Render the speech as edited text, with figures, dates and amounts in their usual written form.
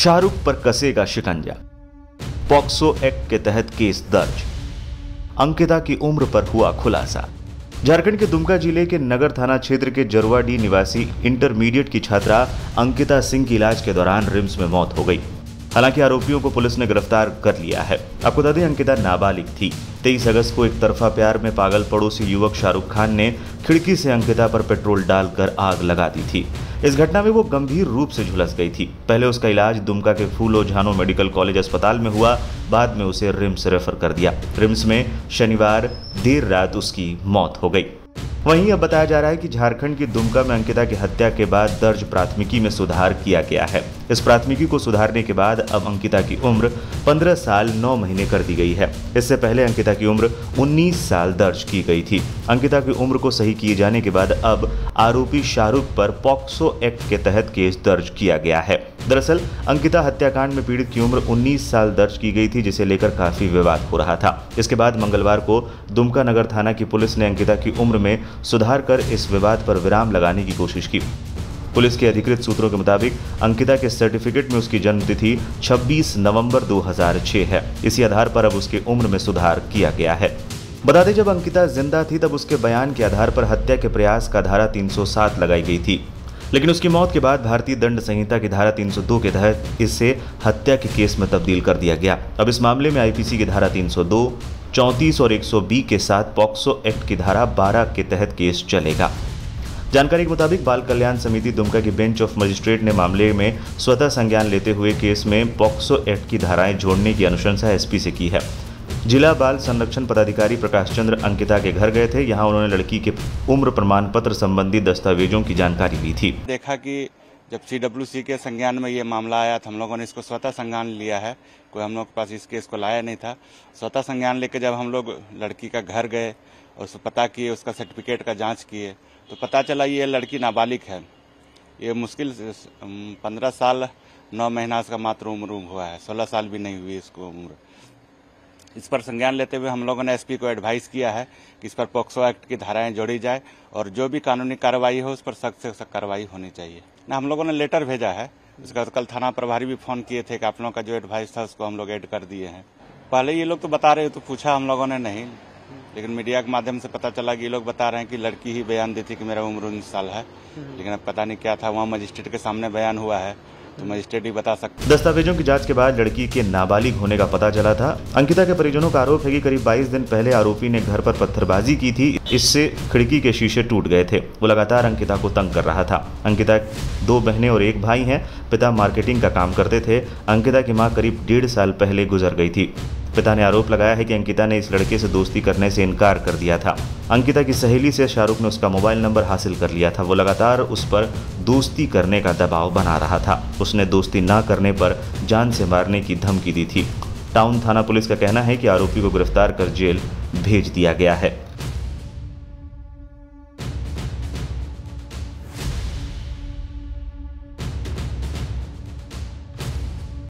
शाहरुख पर कसेगा शिकंजा, POCSO act के तहत केस दर्ज। अंकिता की उम्र पर हुआ खुलासा। झारखंड के दुमका जिले के नगर थाना क्षेत्र के जरुआडीह निवासी इंटरमीडिएट की छात्रा अंकिता सिंह की इलाज के दौरान रिम्स में मौत हो गई। हालांकि आरोपियों को पुलिस ने गिरफ्तार कर लिया है। आपको बता दें, अंकिता नाबालिग थी। 23 अगस्त को एक तरफा प्यार में पागल पड़ोसी युवक शाहरुख खान ने खिड़की से अंकिता पर पेट्रोल डालकर आग लगा दी थी। इस घटना में वो गंभीर रूप से झुलस गई थी। पहले उसका इलाज दुमका के फूलो झानो मेडिकल कॉलेज अस्पताल में हुआ, बाद में उसे रिम्स रेफर कर दिया। रिम्स में शनिवार देर रात उसकी मौत हो गई। वहीं अब बताया जा रहा है कि झारखंड की दुमका में अंकिता की हत्या के बाद दर्ज प्राथमिकी में सुधार किया गया है। इस प्राथमिकी को सुधारने के बाद अब अंकिता की उम्र 15 साल 9 महीने कर दी गई है। इससे पहले अंकिता की उम्र 19 साल दर्ज की गई थी। अंकिता की उम्र को सही किए जाने के बाद अब आरोपी शाहरुख पर पॉक्सो एक्ट के तहत केस दर्ज किया गया है। दरअसल अंकिता हत्याकांड में पीड़ित की उम्र 19 साल दर्ज की गई थी, जिसे लेकर काफी विवाद हो रहा था। इसके बाद मंगलवार को दुमका नगर थाना की पुलिस ने अंकिता की उम्र में सुधार कर इस विवाद पर विराम लगाने की कोशिश की। पुलिस के अधिकृत सूत्रों के मुताबिक अंकिता के सर्टिफिकेट में उसकी जन्मतिथि 26 नवंबर 2006 है। इसी आधार पर अब उसकी उम्र में सुधार किया गया है। बता दें, जब अंकिता जिंदा थी तब उसके बयान के आधार पर हत्या के प्रयास का धारा 307 लगाई गई थी, लेकिन उसकी मौत के बाद भारतीय दंड संहिता की धारा 302 के तहत इसे हत्या के केस में तब्दील कर दिया गया। अब इस मामले में आईपीसी की धारा 302, 34 और 120 के साथ पॉक्सो एक्ट की धारा 12 के तहत केस चलेगा। जानकारी के मुताबिक बाल कल्याण समिति दुमका की बेंच ऑफ मजिस्ट्रेट ने मामले में स्वतः संज्ञान लेते हुए केस में पॉक्सो एक्ट की धाराएं जोड़ने की अनुशंसा एसपी से की है। जिला बाल संरक्षण पदाधिकारी प्रकाश चंद्र अंकिता के घर गए थे। यहां उन्होंने लड़की के उम्र प्रमाण पत्र संबंधी दस्तावेजों की जानकारी ली थी। देखा कि जब सीडब्ल्यूसी के संज्ञान में ये मामला आया था, हम लोगों ने इसको स्वतः संज्ञान लिया है। कोई हम लोग के पास इस केस को लाया नहीं था। स्वतः संज्ञान लेकर जब हम लोग लड़की का घर गए और उसको पता किए, उसका सर्टिफिकेट का जांच किए, तो पता चला ये लड़की नाबालिग है। ये मुश्किल 15 साल 9 महीना इसका मात्र उम्र हुआ है। 16 साल भी नहीं हुई इसको उम्र। इस पर संज्ञान लेते हुए हम लोगों ने एसपी को एडवाइस किया है कि इस पर पॉक्सो एक्ट की धाराएं जोड़ी जाए और जो भी कानूनी कार्रवाई हो उस पर सख्त से सख्त कार्रवाई होनी चाहिए। ना हम लोगों ने लेटर भेजा है। इसका बाद कल थाना प्रभारी भी फोन किए थे कि आप लोगों का जो एडवाइस था उसको हम लोग ऐड कर दिए हैं। पहले ये लोग तो बता रहे तो पूछा हम लोगों ने नहीं, लेकिन मीडिया के माध्यम से पता चला कि ये लोग बता रहे हैं कि लड़की ही बयान दी थी कि मेरा उम्र 19 साल है, लेकिन अब पता नहीं क्या था। वहाँ मजिस्ट्रेट के सामने बयान हुआ है तो मजिस्ट्रेट ही बता सकते। दस्तावेजों की जांच के बाद लड़की के नाबालिग होने का पता चला था। अंकिता के परिजनों का आरोप है कि करीब 22 दिन पहले आरोपी ने घर पर पत्थरबाजी की थी। इससे खिड़की के शीशे टूट गए थे। वो लगातार अंकिता को तंग कर रहा था। अंकिता 2 बहनें और 1 भाई हैं। पिता मार्केटिंग का काम करते थे। अंकिता की मां करीब 1.5 साल पहले गुजर गई थी। पिता ने आरोप लगाया है कि अंकिता ने इस लड़के से दोस्ती करने से इनकार कर दिया था। अंकिता की सहेली से शाहरुख ने उसका मोबाइल नंबर हासिल कर लिया था। वो लगातार उस पर दोस्ती करने का दबाव बना रहा था। उसने दोस्ती न करने पर जान से मारने की धमकी दी थी। टाउन थाना पुलिस का कहना है कि आरोपी को गिरफ्तार कर जेल भेज दिया गया है।